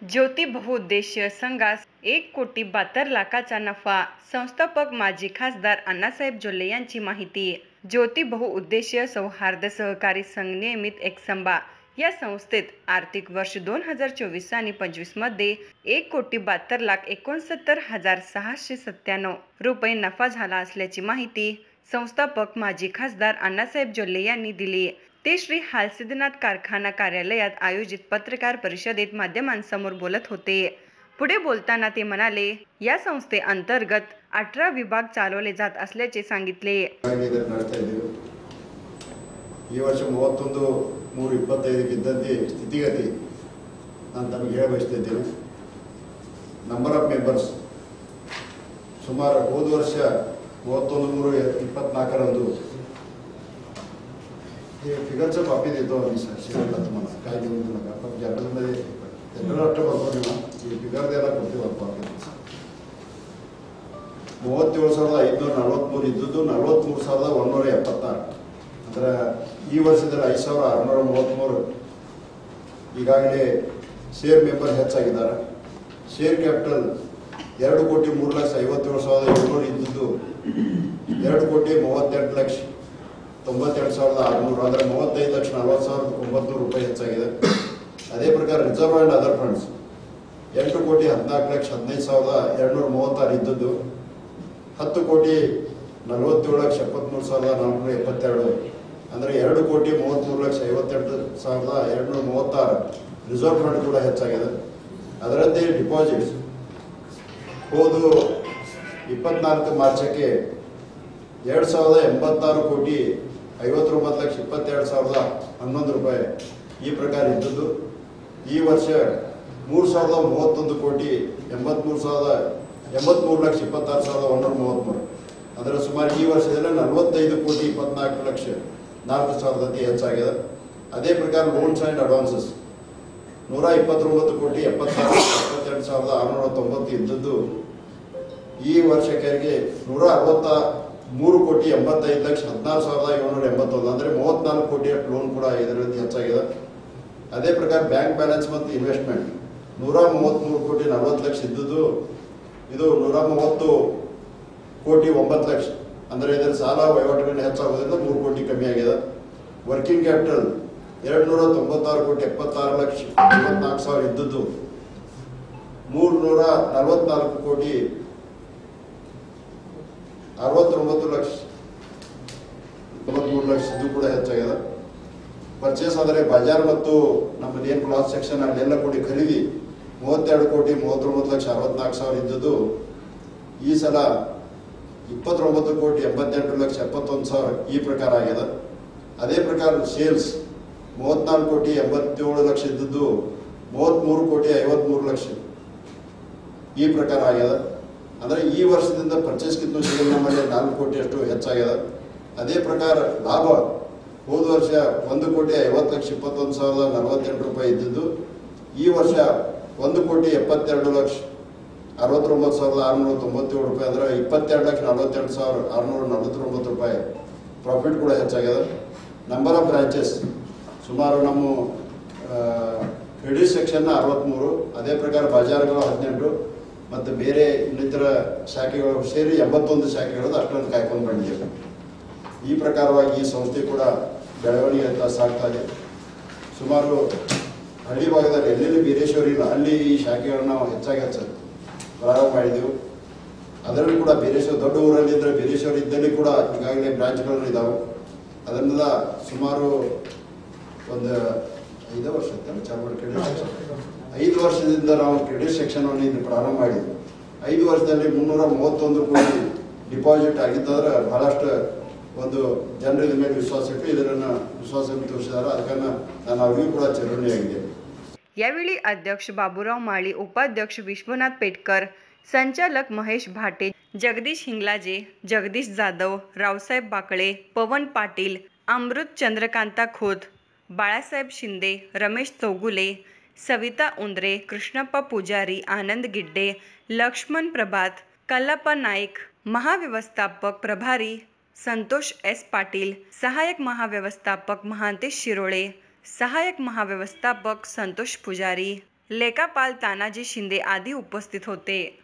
ज्योती बहुउद्देशीय संघास 1,72,00,000चा नफा. संस्थापक माजी खासदार अण्णासाहेब जोल्ले यांची माहिती. ज्योती बहुउद्देशीय सौहार्द सहकारी संघ नियमित एकसंबा या संस्थेत आर्थिक वर्ष 2024 आणि 25 मध्ये 1,72,69,697 रुपये नफा झाला असल्याची माहिती संस्थापक माजी खासदार अण्णासाहेब जोल्ले यांनी दिली. ते श्री हालसिद्धनाथ कारखाना कार्यालयात आयोजित पत्रकार परिषदेत माध्यमांसमोर बोलत होते. पुढे बोलताना ते म्हणाले, या संस्थेअंतर्गत 18 विभाग चालवले जात असल्याचे सांगितले. ಈ ವರ್ಷ 31/3/25 ಇದ್ದಂತೆ ಸ್ಥಿತಿಗತಿ ನಾನು ತಮಗೆ ಹೇಳ ಬಯಸ್ತಿದ್ದೇನೆ. ನಂಬರ್ ಆಫ್ ಮೆಂಬರ್ಸ್ ಸುಮಾರು ಹೋದ ವರ್ಷ 31/3/24ರಂದು हे फिगरचं कॉपी देतो आम्ही शिवायला तुम्हाला काय देऊ नका पण जर्नलमध्ये जनरल अट्टे बघतो किंवा फिगर द्यायला ಕೊಡ್ತೀವಿ कॉपी 37,543 ಇದ್ದದ್ದು 43,176 ಅಂದ್ರೆ ಈ ವರ್ಷದಲ್ಲಿ 5,633 ಈಗಾಗಲೇ ಶೇರ್ ಮೆಂಬರ್ ಹೆಚ್ಚಾಗಿದ್ದಾರೆ. ಶೇರ್ ಕ್ಯಾಪಿಟಲ್ 2,03,57,700 ಇದ್ದದ್ದು 2,38,92,600 ಅಂದರೆ 35,40,900 ರೂಪಾಯಿ ಹೆಚ್ಚಾಗಿದೆ. ಅದೇ ಪ್ರಕಾರ ರಿಸರ್ವ್ ಆ್ಯಂಡ್ ಅದರ್ ಫಂಡ್ಸ್ 8,14,15,236 ಇದ್ದದ್ದು 10,47,73,472 ಅಂದರೆ 2,33,58,236 ರಿಸರ್ವ್ ಫಂಡ್ ಕೂಡ ಹೆಚ್ಚಾಗಿದೆ. ಅದರಂತೆ ಡಿಪಾಸಿಟ್ಸ್ ಹೋದು 24 ಮಾರ್ಚಕ್ಕೆ 2,086,59,22,11 ರೂಪಾಯಿ ಈ ಪ್ರಕಾರ ಇದ್ದದ್ದು ಈ ವರ್ಷ 3,031,83,26,133 ಅಂದರೆ ಸುಮಾರು ಈ ವರ್ಷದಲ್ಲಿ 45,24,04,00,000 ಹೆಚ್ಚಾಗಿದೆ. ಅದೇ ಪ್ರಕಾರ ಲೋನ್ಸ್ ಆ್ಯಂಡ್ ಅಡ್ವಾನ್ಸಸ್ 129,76,22,690 ಇದ್ದದ್ದು ಈ ವರ್ಷಕ್ಕೆ 163,85,16,781 ಅಂದರೆ 34 ಕೋಟಿ ಲೋನ್ ಕೂಡ ಇದರಲ್ಲಿ ಹೆಚ್ಚಾಗಿದೆ. ಅದೇ ಪ್ರಕಾರ ಬ್ಯಾಂಕ್ ಬ್ಯಾಲೆನ್ಸ್ ಮತ್ತು ಇನ್ವೆಸ್ಟ್ಮೆಂಟ್ 133,40,00,000 ಇದ್ದದ್ದು ಇದು 130,09,00,000 ಅಂದರೆ ಇದರ ಸಾಲ ವಹಿವಾಟುಗಳು ಹೆಚ್ಚಾಗೋದ್ರಿಂದ 3 ಕೋಟಿ ಕಮ್ಮಿ ಆಗಿದೆ. ವರ್ಕಿಂಗ್ ಕ್ಯಾಪಿಟಲ್ 296,76,54,000 ಇದ್ದದ್ದು 3,49,93,00,000 ಇದು ಕೂಡ ಹೆಚ್ಚಾಗಿದೆ. ಪರ್ಚೇಸ್ ಆದರೆ ಬಜಾರ್ ಮತ್ತು ನಮ್ಮದೇನು ಕ್ಲಾಸ್ ಸೆಕ್ಷನ್ ಅಲ್ಲೆಲ್ಲ ಕೂಡಿ ಖರೀದಿ 32,39,64,000 ಇದ್ದದ್ದು ಈ ಸಲ 29,88,71,000 ಈ ಪ್ರಕಾರ ಆಗಿದೆ. ಅದೇ ಪ್ರಕಾರ ಸೇಲ್ಸ್ 34,87,00,000 ಇದ್ದದ್ದು 33,53,00,000 ಈ ಪ್ರಕಾರ ಆಗಿದೆ. ಅಂದರೆ ಈ ವರ್ಷದಿಂದ ಪರ್ಚೇಸ್ಗಿಂತ ಸೇಲ್ ನಮ್ಮಲ್ಲಿ 4 ಕೋಟಿಯಷ್ಟು ಹೆಚ್ಚಾಗಿದೆ. ಅದೇ ಪ್ರಕಾರ ಲಾಭ ಹೋದ ವರ್ಷ 1,50,21,048 ರೂಪಾಯಿ ಇದ್ದದ್ದು ಈ ವರ್ಷ 1,72,69,697 ರೂಪಾಯಿ ಅಂದರೆ 22,42,649 ರೂಪಾಯಿ ಪ್ರಾಫಿಟ್ ಕೂಡ ಹೆಚ್ಚಾಗಿದೆ. ನಂಬರ್ ಆಫ್ ಬ್ರಾಂಚಸ್ ಸುಮಾರು ನಮ್ಮ ಕ್ರೆಡಿಟ್ ಸೆಕ್ಷನ್ 63, ಅದೇ ಪ್ರಕಾರ ಬಜಾರ್ಗಳು 18 ಮತ್ತು ಬೇರೆ ಇನ್ನಿತರ ಶಾಖೆಗಳು ಸೇರಿ 81 ಶಾಖೆಗಳು ಅಷ್ಟೊಂದು ಕಾಯ್ಕೊಂಡು ಬಂದಿದೆ. ಈ ಪ್ರಕಾರವಾಗಿ ಈ ಸಂಸ್ಥೆ ಕೂಡ ಬೆಳವಣಿಗೆ ಅಂತ ಸಾಗ್ತಾ ಇದೆ. ಸುಮಾರು ಹಳ್ಳಿ ಭಾಗದಲ್ಲಿ ಎಲ್ಲೆಲ್ಲಿ ಬೀರೇಶ್ವರ ಇಲ್ಲ ಅಲ್ಲಿ ಈ ಶಾಖೆಗಳನ್ನ ನಾವು ಹೆಚ್ಚಾಗಿ ಪ್ರಾರಂಭ ಮಾಡಿದೆವು. ಅದರಲ್ಲಿ ಕೂಡ ಬೀರೇಶ್ವರ ದೊಡ್ಡ ಊರಲ್ಲಿ ಇದ್ದರೆ ಬೀರೇಶ್ವರ ಇದ್ದಲ್ಲಿ ಕೂಡ ಈಗಾಗಲೇ ಬ್ರಾಂಚ್ಗಳು ಇದ್ದಾವೆ. ಅದನ್ನೆಲ್ಲ ಸುಮಾರು ಒಂದು 5 ವರ್ಷ ಚಾರ್ಮಡಿ ಕ್ರೆಡಿಟ್ ಸೆಕ್ಷನ್ 5 ವರ್ಷದಿಂದ ನಾವು ಕ್ರೆಡಿಟ್ ಸೆಕ್ಷನ್ ಅನ್ನು ಇದು ಪ್ರಾರಂಭ ಮಾಡಿದ್ವಿ. 5 ವರ್ಷದಲ್ಲಿ 331 ಕೋಟಿ ಡಿಪಾಸಿಟ್ ಆಗಿದ್ದಾದ್ರೆ ಬಹಳಷ್ಟು ಒಂದು ಜನರ ಮೇಲೆ ವಿಶ್ವಾಸ ಇಟ್ಟು ಇದನ್ನು ವಿಶ್ವಾಸವನ್ನು ತೋರಿಸಿದ್ದಾರೆ. ಅದಕ್ಕೆ ನಾನು ಅವರಿಗೂ ಕೂಡ ಚಿರಋಣಿಯಾಗಿದೆ. यावेळी अध्यक्ष बाबूराव माळी, उपाध्यक्ष विश्वनाथ पेटकर, संचालक महेश भाटे, जगदीश हिंगलाजे, जगदीश जाधव, रावसाहेब बाकळे, पवन पाटील, अमृत चंद्रकांता खोत, बाळासाहेब शिंदे, रमेश चौगुले, सविता उंद्रे, कृष्णप्पा पुजारी, आनंद गिड्डे, लक्ष्मण प्रभात, कल्लाप्पा नाईक, महाव्यवस्थापक प्रभारी संतोष एस पाटील, सहायक महाव्यवस्थापक महांतेश शिरोळे, सहायक महाव्यवस्थापक संतोष पुजारी, लेखापाल तानाजी शिंदे आदी उपस्थित होते.